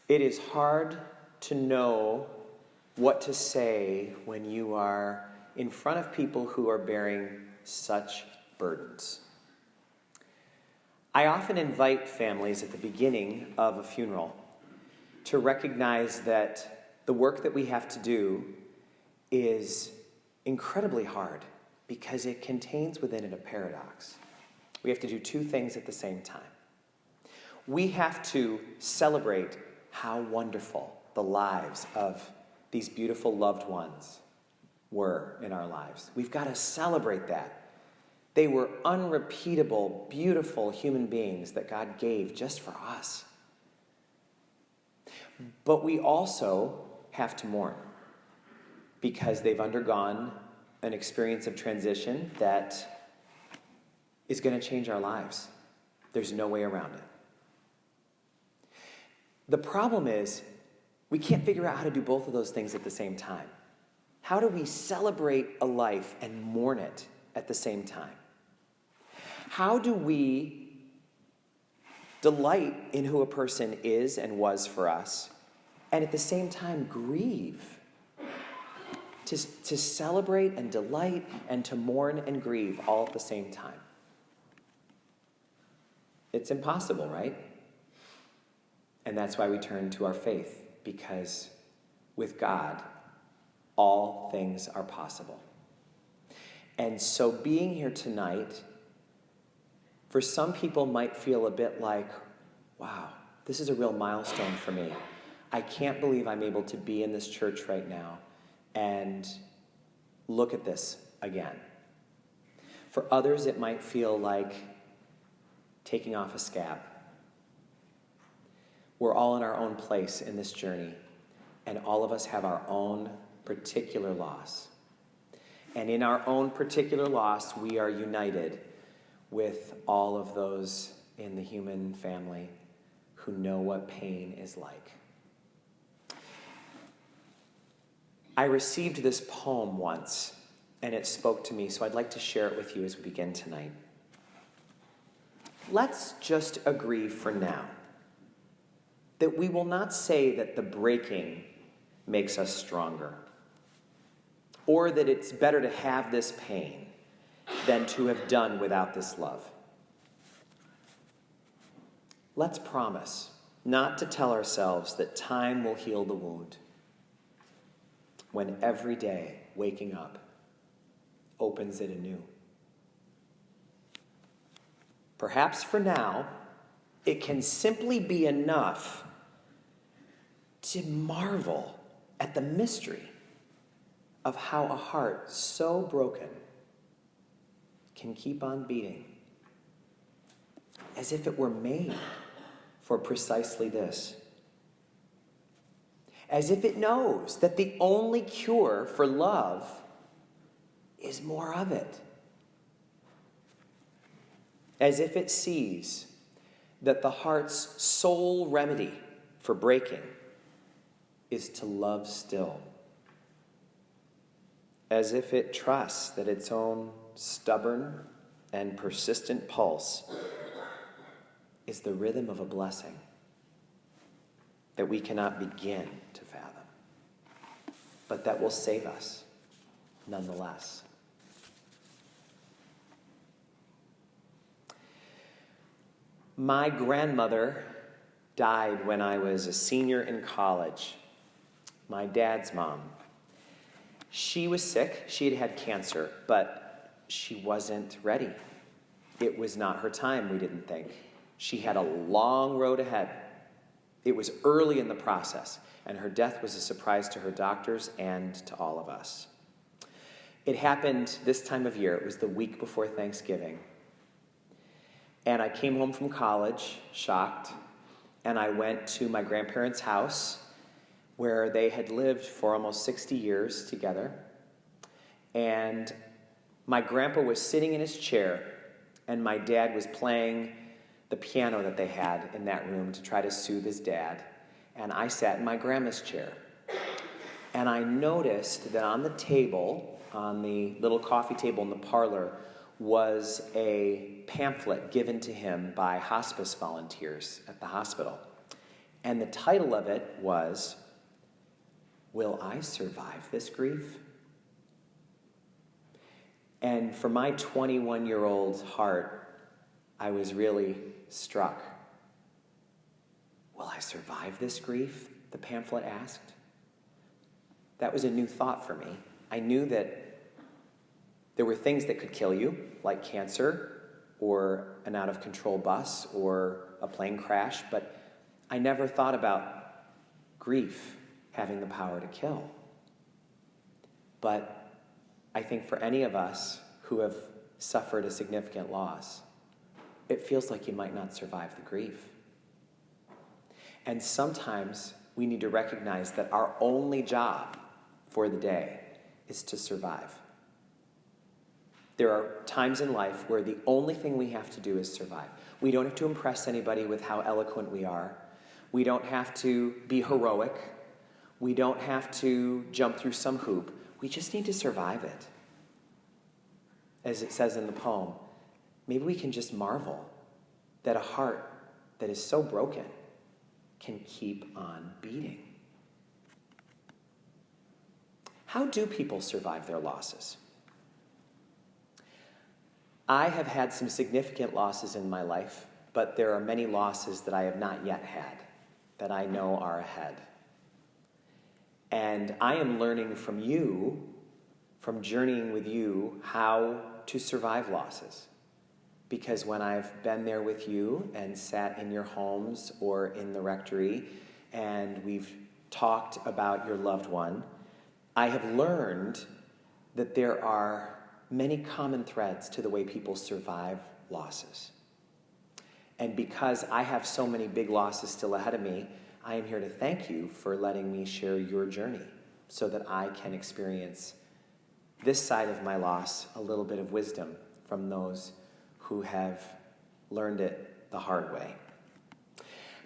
It is hard to know what to say when you are in front of people who are bearing such burdens. I often invite families at the beginning of a funeral to recognize that the work that we have to do is incredibly hard because it contains within it a paradox. We have to do two things at the same time. We have to celebrate how wonderful the lives of these beautiful loved ones were in our lives. We've got to celebrate that. They were unrepeatable, beautiful human beings that God gave just for us. But we also have to mourn because they've undergone an experience of transition that is going to change our lives. There's no way around it. The problem is we can't figure out how to do both of those things at the same time. How do we celebrate a life and mourn it at the same time? How do we delight in who a person is and was for us, and at the same time grieve? To celebrate and delight and to mourn and grieve all at the same time. It's impossible, right? And that's why we turn to our faith, because with God, all things are possible. And so being here tonight, for some people might feel a bit like, wow, this is a real milestone for me. I can't believe I'm able to be in this church right now and look at this again. For others, it might feel like taking off a scab. We're all in our own place in this journey, and all of us have our own particular loss. And in our own particular loss, we are united with all of those in the human family who know what pain is like. I received this poem once, and it spoke to me, so I'd like to share it with you as we begin tonight. Let's just agree for now that we will not say that the breaking makes us stronger, or that it's better to have this pain than to have done without this love. Let's promise not to tell ourselves that time will heal the wound when every day waking up opens it anew. Perhaps for now, it can simply be enough to marvel at the mystery of how a heart so broken can keep on beating as if it were made for precisely this. As if it knows that the only cure for love is more of it. As if it sees that the heart's sole remedy for breaking is to love still. As if it trusts that its own stubborn and persistent pulse is the rhythm of a blessing that we cannot begin to fathom, but that will save us nonetheless. My grandmother died when I was a senior in college. My dad's mom. She was sick. She had had cancer, but she wasn't ready. It was not her time, we didn't think. She had a long road ahead. It was early in the process, and her death was a surprise to her doctors and to all of us. It happened this time of year. It was the week before Thanksgiving. And I came home from college, shocked, and I went to my grandparents' house where they had lived for almost 60 years together. And my grandpa was sitting in his chair, and my dad was playing the piano that they had in that room to try to soothe his dad. And I sat in my grandma's chair. And I noticed that on the table, on the little coffee table in the parlor, was a pamphlet given to him by hospice volunteers at the hospital. And the title of it was, Will I Survive This Grief? And for my 21-year-old heart, I was really struck. Will I survive this grief? The pamphlet asked. That was a new thought for me. I knew that there were things that could kill you, like cancer or an out-of-control bus or a plane crash, but I never thought about grief having the power to kill. But I think for any of us who have suffered a significant loss, it feels like you might not survive the grief. And sometimes we need to recognize that our only job for the day is to survive. There are times in life where the only thing we have to do is survive. We don't have to impress anybody with how eloquent we are. We don't have to be heroic. We don't have to jump through some hoop. We just need to survive it. As it says in the poem, maybe we can just marvel that a heart that is so broken can keep on beating. How do people survive their losses? I have had some significant losses in my life, but there are many losses that I have not yet had, that I know are ahead. And I am learning from you, from journeying with you, how to survive losses. Because when I've been there with you and sat in your homes or in the rectory and we've talked about your loved one, I have learned that there are many common threads to the way people survive losses. And because I have so many big losses still ahead of me, I am here to thank you for letting me share your journey so that I can experience this side of my loss, a little bit of wisdom from those who have learned it the hard way.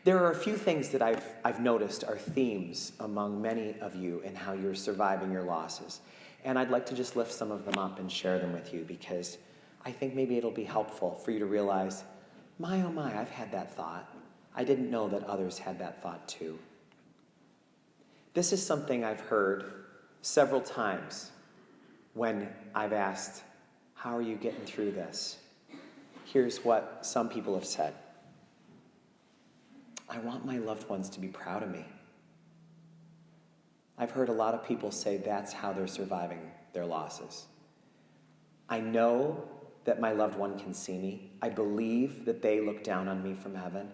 There are a few things that I've noticed are themes among many of you in how you're surviving your losses. And I'd like to just lift some of them up and share them with you because I think maybe it'll be helpful for you to realize, my, oh my, I've had that thought. I didn't know that others had that thought too. This is something I've heard several times when I've asked, how are you getting through this? Here's what some people have said. I want my loved ones to be proud of me. I've heard a lot of people say that's how they're surviving their losses. I know that my loved one can see me. I believe that they look down on me from heaven.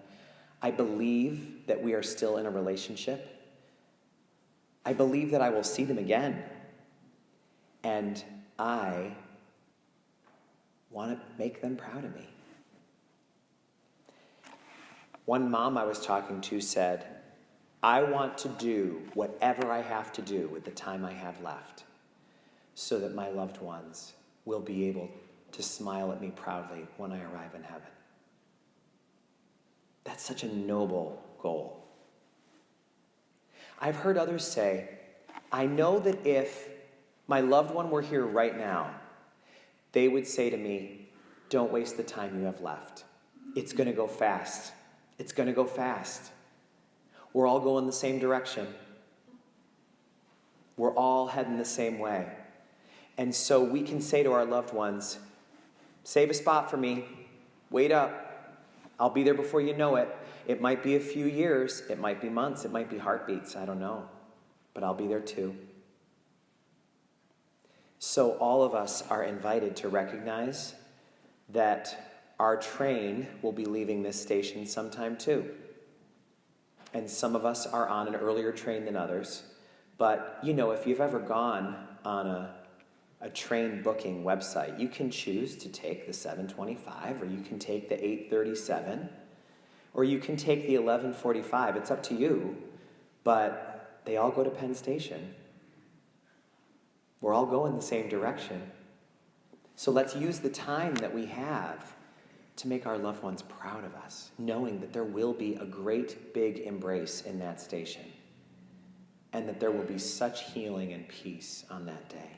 I believe that we are still in a relationship. I believe that I will see them again. And I want to make them proud of me. One mom I was talking to said, I want to do whatever I have to do with the time I have left so that my loved ones will be able to smile at me proudly when I arrive in heaven. That's such a noble goal. I've heard others say, I know that if my loved one were here right now, they would say to me, don't waste the time you have left. It's going to go fast. It's going to go fast. We're all going the same direction. We're all heading the same way. And so we can say to our loved ones, save a spot for me. Wait up. I'll be there before you know it. It might be a few years. It might be months. It might be heartbeats. I don't know. But I'll be there too. So all of us are invited to recognize that our train will be leaving this station sometime too. And some of us are on an earlier train than others. But, you know, if you've ever gone on a train booking website, you can choose to take the 7:25, or you can take the 8:37, or you can take the 11:45. It's up to you. But they all go to Penn Station. We're all going the same direction. So let's use the time that we have to make our loved ones proud of us, knowing that there will be a great big embrace in that station and that there will be such healing and peace on that day.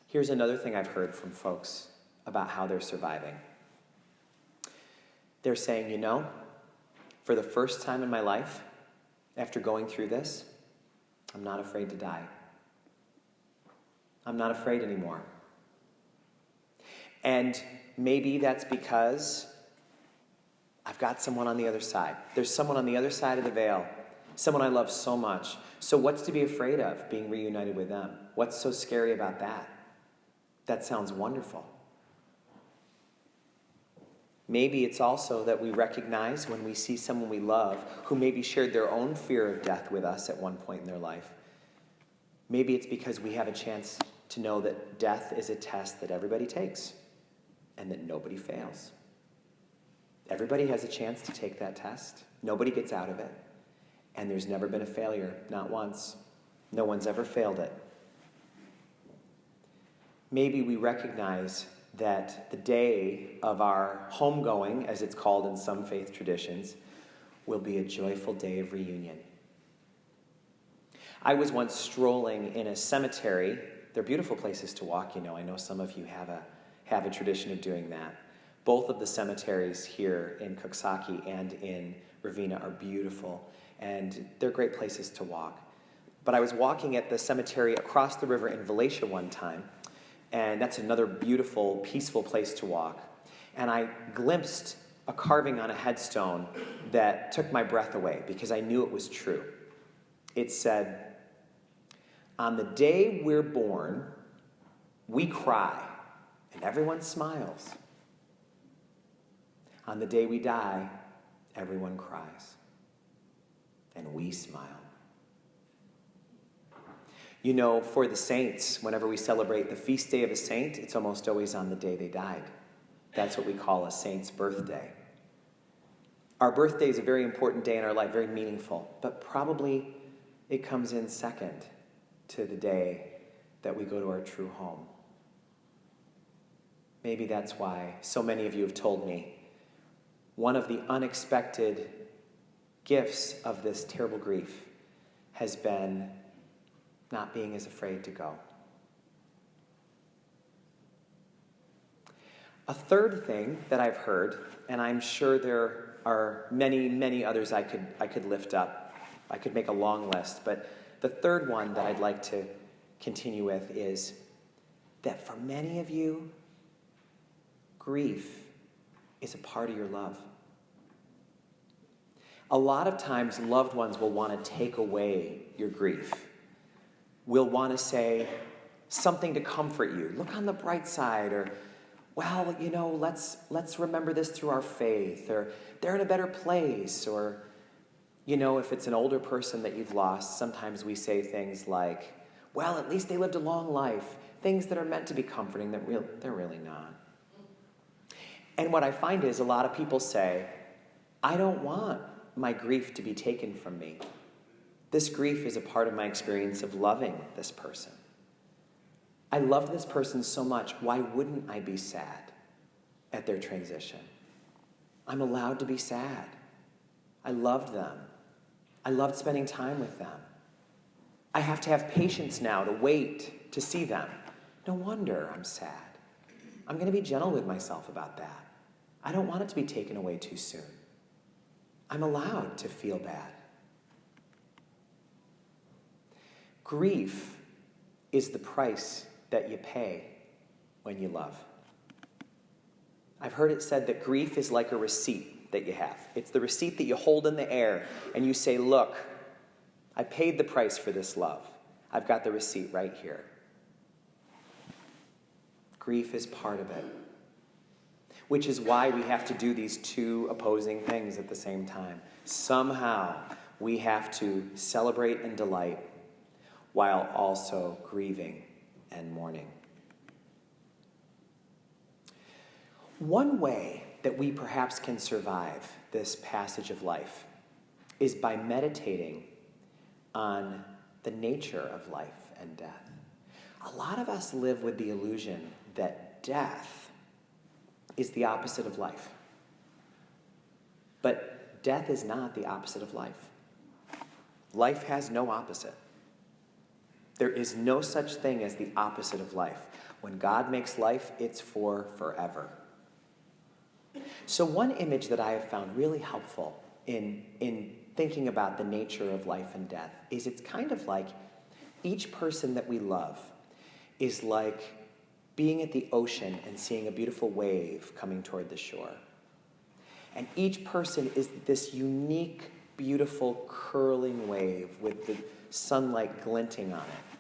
Here's another thing I've heard from folks about how they're surviving. They're saying, you know, For the first time in my life, after going through this, I'm not afraid to die. I'm not afraid anymore. And maybe that's because I've got someone on the other side. There's someone on the other side of the veil, someone I love so much. So what's to be afraid of, being reunited with them? What's so scary about that? That sounds wonderful. Maybe it's also that we recognize when we see someone we love who maybe shared their own fear of death with us at one point in their life. Maybe it's because we have a chance to know that death is a test that everybody takes and that nobody fails. Everybody has a chance to take that test. Nobody gets out of it. And there's never been a failure, not once. No one's ever failed it. Maybe we recognize that the day of our homegoing, as it's called in some faith traditions, will be a joyful day of reunion. I was once strolling in a cemetery. They're beautiful places to walk, you know. I know some of you have a tradition of doing that. Both of the cemeteries here in Coxsackie and in Ravenna are beautiful, and they're great places to walk. But I was walking at the cemetery across the river in Valencia one time, and that's another beautiful, peaceful place to walk. And I glimpsed a carving on a headstone that took my breath away because I knew it was true. It said, "On the day we're born, we cry, and everyone smiles. On the day we die, everyone cries, and we smile." You know, for the saints, whenever we celebrate the feast day of a saint, it's almost always on the day they died. That's what we call a saint's birthday. Our birthday is a very important day in our life, very meaningful, but probably it comes in second to the day that we go to our true home. Maybe that's why so many of you have told me one of the unexpected gifts of this terrible grief has been not being as afraid to go. A third thing that I've heard, and I'm sure there are many, many others I could lift up. I could make a long list, but the third one that I'd like to continue with is that for many of you, grief is a part of your love. A lot of times, loved ones will want to take away your grief. Will want to say something to comfort you. Look on the bright side, or, well, you know, let's remember this through our faith, or they're in a better place, or, you know, if it's an older person that you've lost, sometimes we say things like, well, at least they lived a long life. Things that are meant to be comforting that they're really not. And what I find is a lot of people say, I don't want my grief to be taken from me. This grief is a part of my experience of loving this person. I love this person so much, why wouldn't I be sad at their transition? I'm allowed to be sad. I loved them. I loved spending time with them. I have to have patience now to wait to see them. No wonder I'm sad. I'm going to be gentle with myself about that. I don't want it to be taken away too soon. I'm allowed to feel bad. Grief is the price that you pay when you love. I've heard it said that grief is like a receipt that you have. It's the receipt that you hold in the air and you say, look, I paid the price for this love. I've got the receipt right here. Grief is part of it, which is why we have to do these two opposing things at the same time. Somehow we have to celebrate and delight while also grieving and mourning. One way that we perhaps can survive this passage of life is by meditating on the nature of life and death. A lot of us live with the illusion that death is the opposite of life. But death is not the opposite of life. Life has no opposite. There is no such thing as the opposite of life. When God makes life, it's for forever. So one image that I have found really helpful in thinking about the nature of life and death is it's kind of like each person that we love is like being at the ocean and seeing a beautiful wave coming toward the shore. And each person is this unique, beautiful, curling wave with the sunlight glinting on it.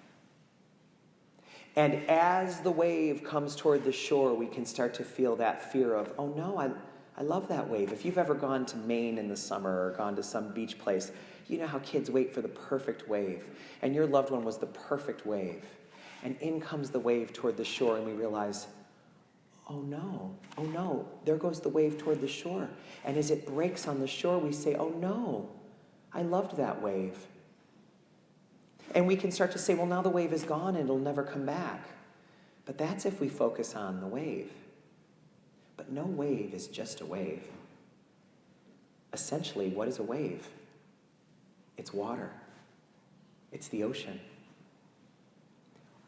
And as the wave comes toward the shore, we can start to feel that fear of, oh no, I love that wave. If you've ever gone to Maine in the summer or gone to some beach place, you know how kids wait for the perfect wave. And your loved one was the perfect wave. And in comes the wave toward the shore, and we realize, oh no, there goes the wave toward the shore. And as it breaks on the shore, we say, oh no, I loved that wave. And we can start to say, well, now the wave is gone and it'll never come back. But that's if we focus on the wave. But no wave is just a wave. Essentially, what is a wave? It's water. It's the ocean.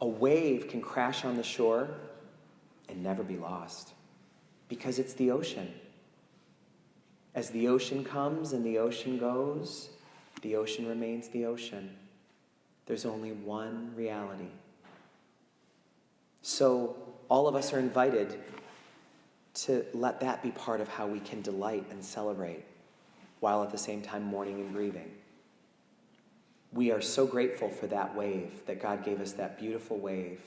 A wave can crash on the shore and never be lost because it's the ocean. As the ocean comes and the ocean goes, the ocean remains the ocean. There's only one reality. So all of us are invited to let that be part of how we can delight and celebrate while at the same time mourning and grieving. We are so grateful for that wave, that God gave us that beautiful wave.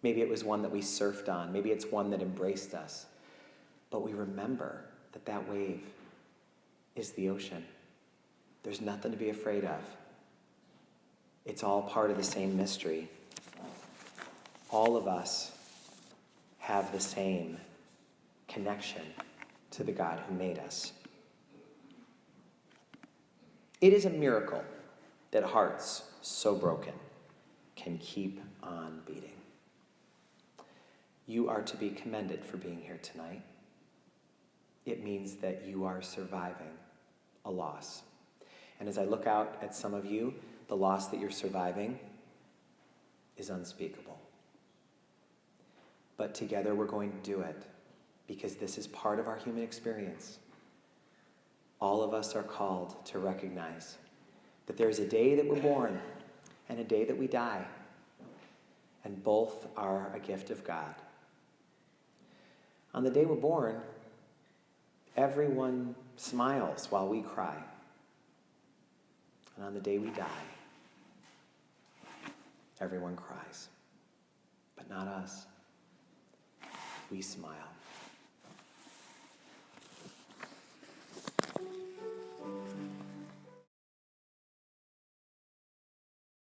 Maybe it was one that we surfed on. Maybe it's one that embraced us. But we remember that that wave is the ocean. There's nothing to be afraid of. It's all part of the same mystery. All of us have the same connection to the God who made us. It is a miracle that hearts so broken can keep on beating. You are to be commended for being here tonight. It means that you are surviving a loss. And as I look out at some of you, the loss that you're surviving is unspeakable. But together we're going to do it because this is part of our human experience. All of us are called to recognize that there is a day that we're born and a day that we die. And both are a gift of God. On the day we're born, everyone smiles while we cry. And on the day we die, everyone cries. But not us. We smile.